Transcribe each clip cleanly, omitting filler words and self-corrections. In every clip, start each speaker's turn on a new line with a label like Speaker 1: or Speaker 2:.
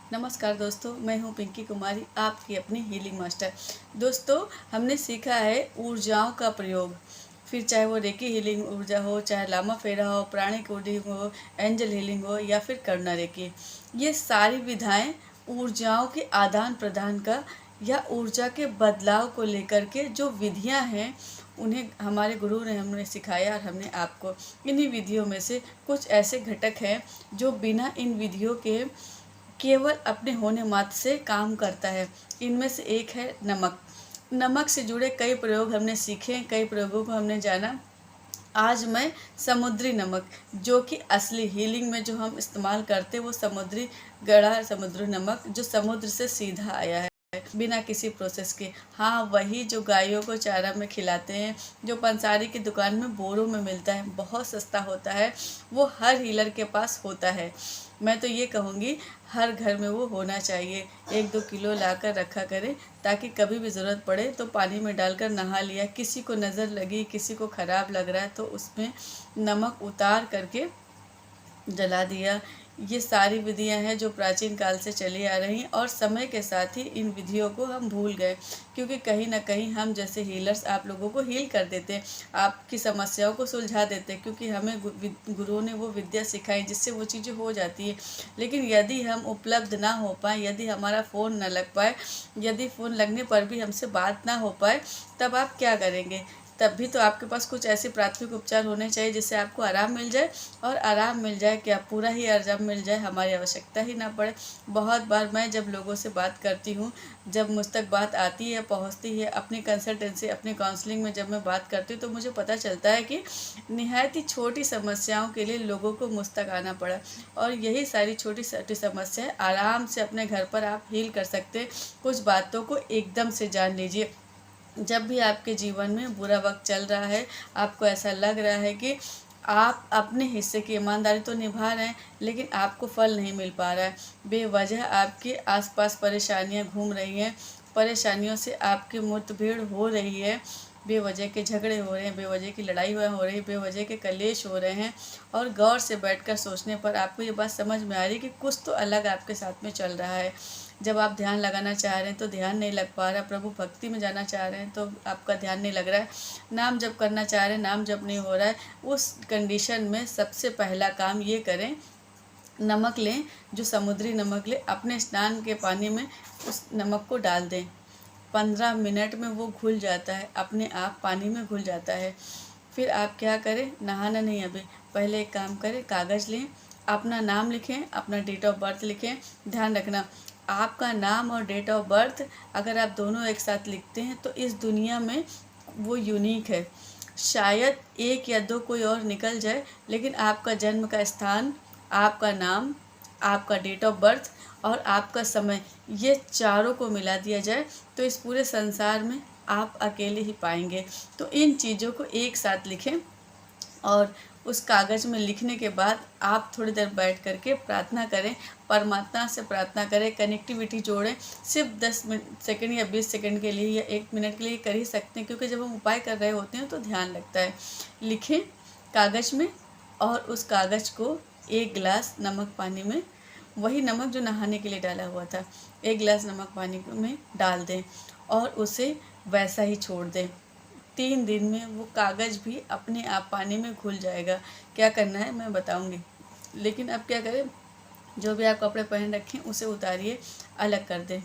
Speaker 1: नमस्कार दोस्तों, मैं हूं पिंकी कुमारी, आपकी अपनी हीलिंग मास्टर। दोस्तों, हमने सीखा है ऊर्जाओं का प्रयोग। फिर चाहे वो रेकी हीलिंग ऊर्जा हो, चाहे लामा फेरा हो, प्राणिक हीलिंग हो, एंजल हीलिंग हो या फिर करुणा रेकी। ये सारी विधाएं ऊर्जाओं के आदान प्रदान का या ऊर्जा के बदलाव को लेकर के जो विधियां हैं, उन्हें हमारे गुरु ने हमने सिखाया और हमने आपको इन्हीं विधियों में से कुछ ऐसे घटक हैं जो बिना इन विधियों के केवल अपने होने मात्र से काम करता है। इनमें से एक है नमक। नमक से जुड़े कई प्रयोग हमने सीखे, कई प्रयोगों को हमने जाना। आज मैं समुद्री नमक, जो कि असली हीलिंग में जो हम इस्तेमाल करते हैं, वो समुद्री गढ़ा समुद्री नमक जो समुद्र से सीधा आया है, बिना किसी प्रोसेस के। हाँ, वही जो गायों को चारा में खिलाते हैं, जो पंसारी की दुकान में बोरों में मिलता है, बहुत सस्ता होता है, वो हर हीलर के पास होता है। मैं तो ये कहूँगी हर घर में वो होना चाहिए। 1-2 किलो लाकर रखा करें, ताकि कभी भी ज़रूरत पड़े तो पानी में डालकर नहा लिया। किसी को नज़र लगी, किसी को ख़राब लग रहा है तो उसमें नमक उतार करके जला दिया। ये सारी विधियां हैं जो प्राचीन काल से चली आ रही हैं, और समय के साथ ही इन विधियों को हम भूल गए, क्योंकि कहीं ना कहीं हम जैसे हीलर्स आप लोगों को हील कर देते हैं, आपकी समस्याओं को सुलझा देते हैं, क्योंकि हमें गुरुओं ने वो विद्या सिखाई जिससे वो चीज़ें हो जाती है। लेकिन यदि हम उपलब्ध ना हो पाए, यदि हमारा फ़ोन न लग पाए, यदि फ़ोन लगने पर भी हमसे बात ना हो पाए, तब आप क्या करेंगे? तब भी तो आपके पास कुछ ऐसे प्राथमिक उपचार होने चाहिए जिससे आपको आराम मिल जाए, और आराम मिल जाए क्या, पूरा ही आराम मिल जाए, हमारी आवश्यकता ही ना पड़े। बहुत बार मैं जब लोगों से बात करती हूँ, जब मुझ तक बात आती है, पहुँचती है, अपनी कंसल्टेंसी, अपनी काउंसलिंग में जब मैं बात करती हूँ, तो मुझे पता चलता है कि निहायत ही छोटी समस्याओं के लिए लोगों को मुझ तक आना पड़ा। और यही सारी छोटी छोटी समस्याएं आराम से अपने घर पर आप हील कर सकते हैं। कुछ बातों को एकदम से जान लीजिए। जब भी आपके जीवन में बुरा वक्त चल रहा है, आपको ऐसा लग रहा है कि आप अपने हिस्से की ईमानदारी तो निभा रहे हैं, लेकिन आपको फल नहीं मिल पा रहा है, बेवजह आपके आसपास परेशानियां घूम रही हैं, परेशानियों से आपकी मुठभेड़ हो रही है, बेवजह के झगड़े हो रहे हैं, बेवजह की लड़ाई हो रही है, बेवजह के कलेश हो रहे हैं, और गौर से बैठकर सोचने पर आपको ये बात समझ में आ रही है कि कुछ तो अलग आपके साथ में चल रहा है। जब आप ध्यान लगाना चाह रहे हैं तो ध्यान नहीं लग पा रहा, प्रभु भक्ति में जाना चाह रहे हैं तो आपका ध्यान नहीं लग रहा है, नाम जप करना चाह रहे हैं, नाम जप नहीं हो रहा है। उस कंडीशन में सबसे पहला काम ये करें, नमक लें, जो समुद्री नमक लें, अपने स्नान के पानी में उस नमक को डाल दें। 15 मिनट में वो घुल जाता है, अपने आप पानी में घुल जाता है। फिर आप क्या करें, नहाना नहीं, अभी पहले एक काम करें, कागज़ लें, अपना नाम लिखें, अपना डेट ऑफ बर्थ लिखें। ध्यान रखना, आपका नाम और डेट ऑफ बर्थ अगर आप दोनों एक साथ लिखते हैं तो इस दुनिया में वो यूनिक है। शायद एक या दो कोई और निकल जाए, लेकिन आपका जन्म का स्थान, आपका नाम, आपका डेट ऑफ बर्थ और आपका समय, ये चारों को मिला दिया जाए तो इस पूरे संसार में आप अकेले ही पाएंगे। तो इन चीज़ों को एक साथ लिखें, और उस कागज़ में लिखने के बाद आप थोड़ी देर बैठ करके प्रार्थना करें, परमात्मा से प्रार्थना करें, कनेक्टिविटी जोड़ें। सिर्फ 10 सेकंड या 20 सेकंड के लिए या 1 मिनट के लिए कर ही सकते हैं, क्योंकि जब हम उपाय कर रहे होते हैं तो ध्यान लगता है। लिखें कागज़ में, और उस कागज़ को 1 गिलास नमक पानी में, वही नमक जो नहाने के लिए डाला हुआ था, 1 गिलास नमक पानी में डाल दें और उसे वैसा ही छोड़ दें। 3 दिन में वो कागज़ भी अपने आप पानी में घुल जाएगा। क्या करना है मैं बताऊंगी, लेकिन अब क्या करें, जो भी आप कपड़े पहन रखें उसे उतारिए, अलग कर दें,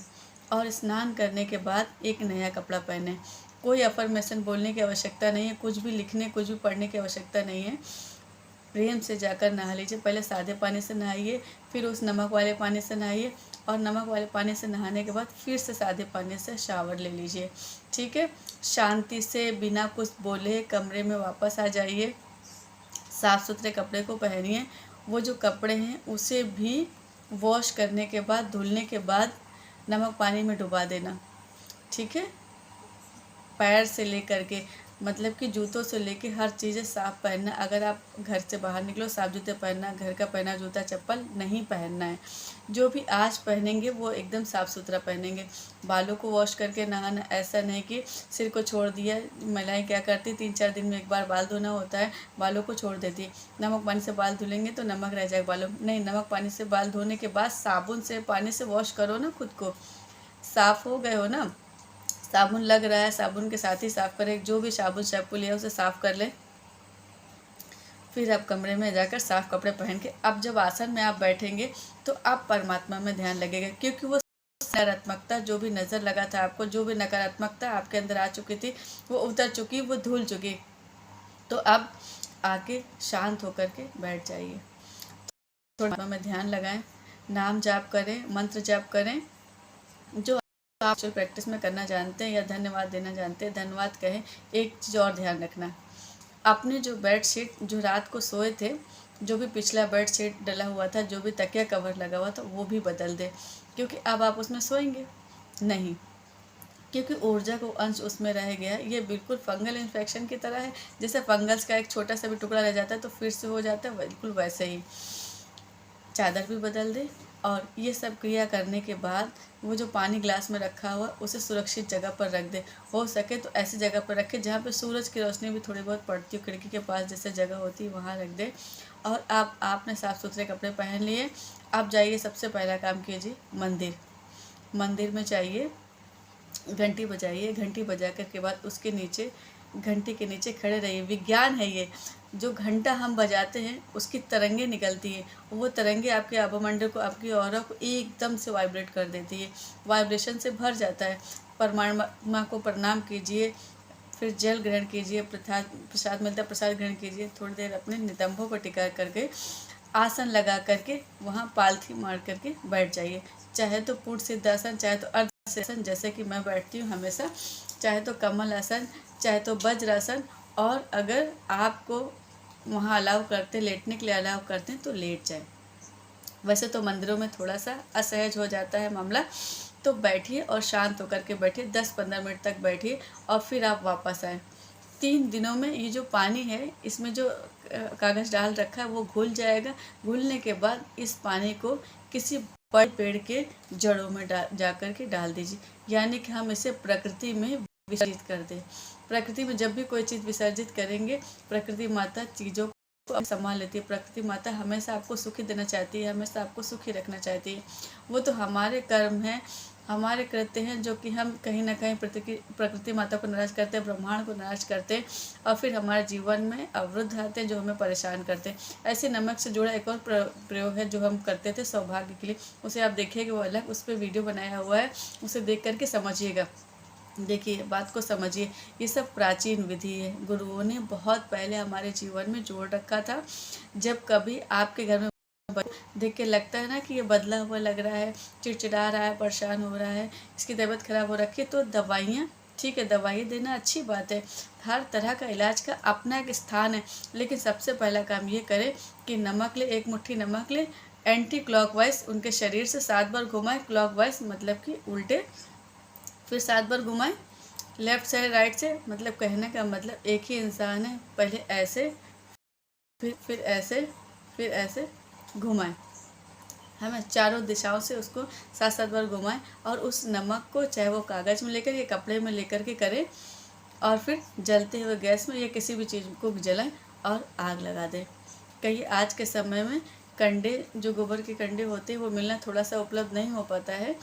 Speaker 1: और स्नान करने के बाद एक नया कपड़ा पहने। कोई अफर्मेशन बोलने की आवश्यकता नहीं है, कुछ भी लिखने, कुछ भी पढ़ने की आवश्यकता नहीं है। प्रेम से जाकर नहा लीजिए। पहले सादे पानी से नहाइए, फिर उस नमक वाले पानी से नहाइए, और नमक वाले पानी से नहाने के बाद फिर से सादे पानी से शावर ले लीजिए। ठीक है, शांति से बिना कुछ बोले कमरे में वापस आ जाइए, साफ़ सुथरे कपड़े को पहनिए। वो जो कपड़े हैं उसे भी वॉश करने के बाद, धुलने के बाद नमक पानी में डुबा देना। ठीक है, पैर से लेकर के मतलब कि जूतों से लेके हर चीज़ें साफ़ पहनना। अगर आप घर से बाहर निकलो साफ़ जूते पहनना, घर का पहना जूता चप्पल नहीं पहनना है। जो भी आज पहनेंगे वो एकदम साफ़ सुथरा पहनेंगे। बालों को वॉश करके नहाना, ऐसा नहीं कि सिर को छोड़ दिया। महिलाएं क्या करती, 3-4 दिन में एक बार बाल धोना होता है, बालों को छोड़ देती है। नमक पानी से बाल धुलेंगे तो नमक रह जाएगा बालों में, नहीं, नमक पानी से बाल धोने के बाद साबुन से पानी से वॉश करो ना खुद को। साफ़ हो गए हो ना, साबुन लग रहा है, साबुन के साथ ही साफ़ करें। जो भी साबुन शैम्पू लिया उसे साफ़ कर लें। फिर आप कमरे में जाकर साफ़ कपड़े पहन के अब जब आसन में आप बैठेंगे तो आप परमात्मा में ध्यान लगेगा, क्योंकि वो नकारात्मकता जो भी नज़र लगा था आपको, जो भी नकारात्मकता आपके अंदर आ चुकी थी वो उतर चुकी, वो धुल चुकी। तो अब आके शांत होकर के बैठ जाइए, थोड़ा में ध्यान लगाएं, नाम जाप करें, मंत्र जाप करें। जो आप जो प्रैक्टिस में करना जानते हैं या धन्यवाद देना जानते हैं, धन्यवाद कहें। एक चीज़ और ध्यान रखना, अपने जो बेडशीट जो रात को सोए थे, जो भी पिछला बेडशीट डला हुआ था, जो भी तकिया कवर लगा हुआ था, वो भी बदल दे, क्योंकि अब आप उसमें सोएंगे नहीं, क्योंकि ऊर्जा को अंश उसमें रह गया है। ये बिल्कुल फंगल इन्फेक्शन की तरह है, जैसे फंगस का एक छोटा सा भी टुकड़ा रह जाता है तो फिर से हो जाता है, बिल्कुल वैसे ही चादर भी बदल दे। और ये सब क्रिया करने के बाद वो जो पानी ग्लास में रखा हुआ उसे सुरक्षित जगह पर रख दे। हो सके तो ऐसी जगह पर रखे जहाँ पे सूरज की रोशनी भी थोड़ी बहुत पड़ती हो, खिड़की के पास जैसे जगह होती है वहाँ रख दे। और आपने साफ़ सुथरे कपड़े पहन लिए, आप जाइए, सबसे पहला काम कीजिए मंदिर। मंदिर में जाइए, घंटी बजाइए, घंटी बजा कर के बाद उसके नीचे, घंटी के नीचे खड़े रहिए। विज्ञान है ये, जो घंटा हम बजाते हैं उसकी तरंगे निकलती हैं, वो तरंगे आपके आभामंडल को, आपकी ऑरा को एकदम से वाइब्रेट कर देती है, वाइब्रेशन से भर जाता है। परमात्मा को प्रणाम कीजिए, फिर जल ग्रहण कीजिए, प्रसाद मिलता है प्रसाद ग्रहण कीजिए, थोड़ी देर अपने नितंबों पर टिका करके आसन लगा करके वहाँ पालथी मार करके बैठ जाइए। चाहे तो पूर्ण सिद्धासन, चाहे तो अर्ध आसन जैसे कि मैं बैठती हूँ हमेशा, चाहे तो कमल आसन, चाहे तो वज्रासन। और अगर आपको वहाँ अलाउ करते, लेटने के लिए अलाउ करते हैं तो लेट जाए। वैसे तो मंदिरों में थोड़ा सा असहज हो जाता है मामला, तो बैठिए और शांत होकर के बैठिए, 10-15 मिनट तक बैठिए और फिर आप वापस आए। 3 दिनों में ये जो पानी है, इसमें जो कागज़ डाल रखा है वो घुल जाएगा। घुलने के बाद इस पानी को किसी बड़े पेड़ के जड़ों में जा कर के डाल दीजिए, यानी कि हम इसे प्रकृति में विसर्जित कर दें। प्रकृति में जब भी कोई चीज़ विसर्जित करेंगे, प्रकृति माता चीज़ों को संभाल लेती है। प्रकृति माता हमेशा आपको सुखी देना चाहती है, हमेशा आपको सुखी रखना चाहती है। वो तो हमारे कर्म हैं, हमारे कृत्य हैं, जो कि हम कहीं ना कहीं प्रकृति माता को नाराज करते हैं, ब्रह्मांड को नाराज करते हैं, और फिर हमारे जीवन में अवरुद्ध आते हैं जो हमें परेशान करते हैं। ऐसे नमक से जुड़ा एक और प्रयोग है जो हम करते थे सौभाग्य के लिए, उसे आप देखिएगा, वो अलग उस पर वीडियो बनाया हुआ है, उसे देख करके समझिएगा। देखिए, बात को समझिए, ये सब प्राचीन विधि है, गुरुओं ने बहुत पहले हमारे जीवन में जोड़ रखा था। जब कभी आपके घर में देख के लगता है ना कि ये बदला हुआ लग रहा है, चिड़चिड़ा रहा है, परेशान हो रहा है, इसकी तबीयत खराब हो रखी है, तो दवाइयाँ, ठीक है, दवाई देना अच्छी बात है, हर तरह का इलाज का अपना एक स्थान है, लेकिन सबसे पहला काम ये करें कि नमक ले, एक मुट्ठी नमक ले, एंटी क्लॉकवाइज उनके शरीर से 7 बार घुमाएं, क्लॉकवाइज मतलब कि उल्टे, फिर 7 बार घुमाएं, लेफ्ट साइड राइट से, मतलब कहने का मतलब एक ही इंसान है, पहले ऐसे, फिर ऐसे, फिर ऐसे घुमाएं। हमें चारों दिशाओं से उसको 7-7 बार घुमाएं, और उस नमक को चाहे वो कागज़ में लेकर या कपड़े में लेकर के करें, और फिर जलते हुए गैस में या किसी भी चीज़ को जलाएं और आग लगा दें। कहीं आज के समय में कंडे, जो गोबर के कंडे होते हैं, वो मिलना थोड़ा सा उपलब्ध नहीं हो पाता है,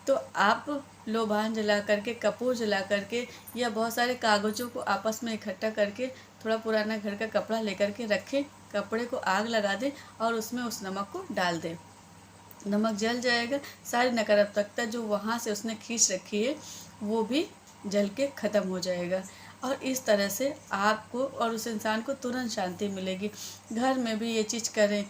Speaker 1: तो आप लोबान जला करके, कपूर जला करके, या बहुत सारे कागज़ों को आपस में इकट्ठा करके, थोड़ा पुराना घर का कपड़ा लेकर के रखें, कपड़े को आग लगा दें और उसमें उस नमक को डाल दें। नमक जल जाएगा, सारी नकारात्मकता जो वहाँ से उसने खींच रखी है वो भी जल के ख़त्म हो जाएगा। और इस तरह से आपको और उस इंसान को तुरंत शांति मिलेगी। घर में भी ये चीज़ करें,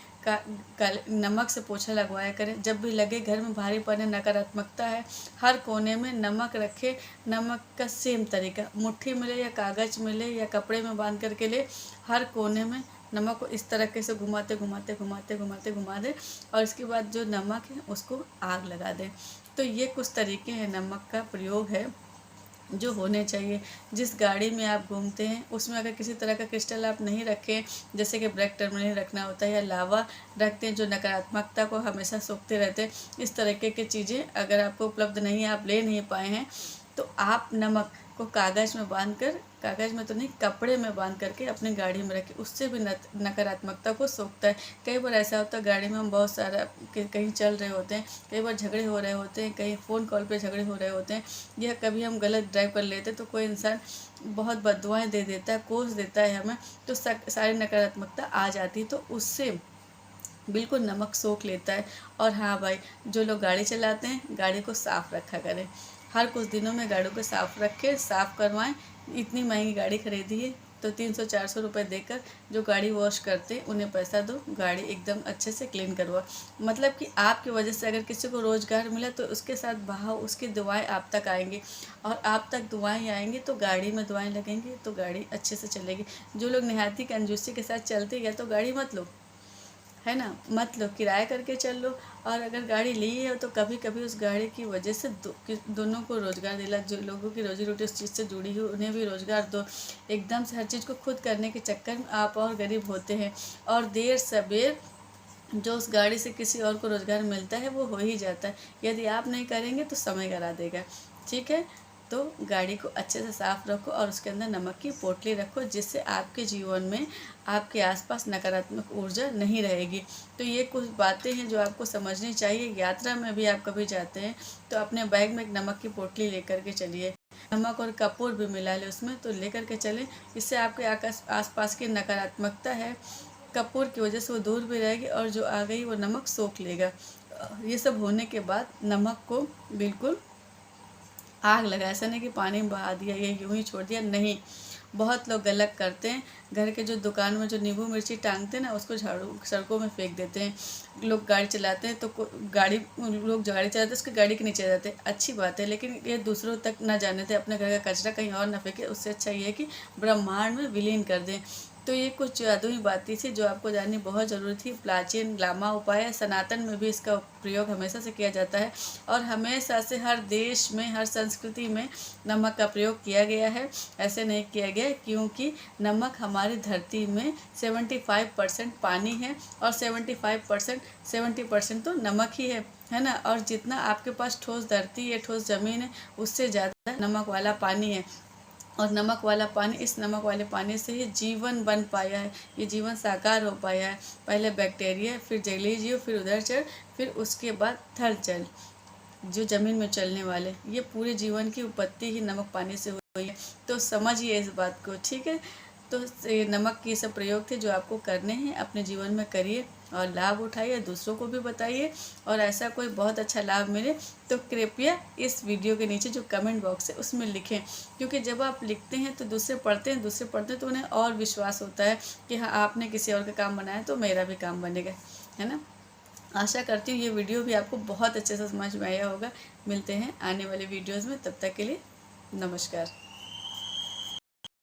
Speaker 1: नमक से पोछा लगवाया करें। जब भी लगे घर में भारीपन है, नकारात्मकता है, हर कोने में नमक रखे। नमक का सेम तरीका, मुट्ठी मिले या कागज़ मिले या कपड़े में बांध करके ले, हर कोने में नमक को इस तरीके से घुमाते घुमाते घुमाते घुमाते घुमा दे, और इसके बाद जो नमक है उसको आग लगा दे। तो ये कुछ तरीके हैं नमक का प्रयोग है, जो होने चाहिए। जिस गाड़ी में आप घूमते हैं उसमें अगर किसी तरह का क्रिस्टल आप नहीं रखें, जैसे कि ब्रेक टर्मिनल रखना होता है या लावा रखते हैं जो नकारात्मकता को हमेशा सोखते रहते हैं, इस तरीके की चीज़ें अगर आपको उपलब्ध नहीं है, आप ले नहीं पाए हैं, तो आप नमक को कागज़ में बांध कर, कागज़ में तो नहीं, कपड़े में बांध करके अपनी गाड़ी में रखें। उससे भी नकारात्मकता को सोखता है। कई बार ऐसा होता है गाड़ी में हम बहुत सारा कहीं चल रहे होते हैं, कई बार झगड़े हो रहे होते हैं, कहीं फ़ोन कॉल पे झगड़े हो रहे होते हैं, या कभी हम गलत ड्राइव कर लेते हैं तो कोई इंसान बहुत बददुआएं दे देता है, कोस देता है हमें, तो सारी नकारात्मकता आ जाती है। तो उससे बिल्कुल नमक सोख लेता है। और हाँ भाई, जो लोग गाड़ी चलाते हैं गाड़ी को साफ़ रखा करें। हर कुछ दिनों में गाड़ियों को साफ़ रखें, साफ़ करवाएं। इतनी महंगी गाड़ी खरीदी है तो 300-400 रुपये देकर जो गाड़ी वॉश करते हैं उन्हें पैसा दो, गाड़ी एकदम अच्छे से क्लीन करवा। मतलब कि आपकी वजह से अगर किसी को रोज़गार मिला तो उसके साथ भाव, उसकी दुआएं आप तक आएंगी, और आप तक दुआएं आएंगी तो गाड़ी में दुआएं लगेंगी तो गाड़ी अच्छे से चलेगी। जो लोग निहायती कंजूसी के साथ चलते हैं, या तो गाड़ी मत लो, है ना, मत लो, किराया करके चल लो। और अगर गाड़ी ली है तो कभी कभी उस गाड़ी की वजह से दोनों को रोज़गार दिला। जो लोगों की रोजी रोटी उस चीज़ से जुड़ी हुई उन्हें भी रोज़गार दो। एकदम से हर चीज़ को खुद करने के चक्कर में आप और गरीब होते हैं, और देर सबेर जो उस गाड़ी से किसी और को रोज़गार मिलता है वो हो ही जाता है। यदि आप नहीं करेंगे तो समय करा देगा। ठीक है, तो गाड़ी को अच्छे से साफ़ रखो और उसके अंदर नमक की पोटली रखो, जिससे आपके जीवन में आपके आसपास नकारात्मक ऊर्जा नहीं रहेगी। तो ये कुछ बातें हैं जो आपको समझनी चाहिए। यात्रा में भी आप कभी जाते हैं तो अपने बैग में एक नमक की पोटली लेकर के चलिए। नमक और कपूर भी मिला ले उसमें, तो लेकर के चलें। इससे आपके आसपास की नकारात्मकता है, कपूर की वजह से वो दूर भी रहेगी, और जो आ गई वो नमक सोख लेगा। ये सब होने के बाद नमक को बिल्कुल आग लगा, ऐसा नहीं कि पानी में बहा दिया या यूं ही छोड़ दिया, नहीं। बहुत लोग गलत करते हैं, घर के जो दुकान में जो नींबू मिर्ची टांगते हैं ना, उसको झाड़ू सड़कों में फेंक देते हैं। लोग गाड़ी चलाते हैं तो लोग जो गाड़ी चलाते हैं उसकी गाड़ी के नीचे जाते हैं, अच्छी बात है, लेकिन ये दूसरों तक ना जाने दें, अपने घर का कचरा कहीं और ना फेंके। उससे अच्छा ये है कि ब्रह्मांड में विलीन कर दें। तो ये कुछ जादुई बातें थी जो आपको जाननी बहुत ज़रूरी थी। प्राचीन लामा उपाय है, सनातन में भी इसका प्रयोग हमेशा से किया जाता है, और हमेशा से हर देश में, हर संस्कृति में नमक का प्रयोग किया गया है। ऐसे नहीं किया गया क्योंकि नमक हमारी धरती में 75% पानी है, और 70% तो नमक ही है ना। और जितना आपके पास ठोस धरती है, ठोस ज़मीन है, उससे ज़्यादा नमक वाला पानी है। और नमक वाला पानी, इस नमक वाले पानी से ही जीवन बन पाया है, ये जीवन साकार हो पाया है। पहले बैक्टीरिया, फिर जलीय जीव, फिर उभयचर, फिर उसके बाद थल जल, जो ज़मीन में चलने वाले, ये पूरे जीवन की उत्पत्ति ही नमक पानी से हुई है। तो समझिए इस बात को, ठीक है। तो नमक के सब प्रयोग थे जो आपको करने हैं, अपने जीवन में करिए और लाभ उठाइए, दूसरों को भी बताइए। और ऐसा कोई बहुत अच्छा लाभ मिले तो कृपया इस वीडियो के नीचे जो कमेंट बॉक्स है उसमें लिखें, क्योंकि जब आप लिखते हैं तो दूसरे पढ़ते हैं तो उन्हें और विश्वास होता है कि हाँ, आपने किसी और का काम बनाया तो मेरा भी काम बनेगा, है ना। आशा करती हूँ ये वीडियो भी आपको बहुत अच्छे से समझ में आया होगा। मिलते हैं आने वाले वीडियोज़ में, तब तक के लिए नमस्कार।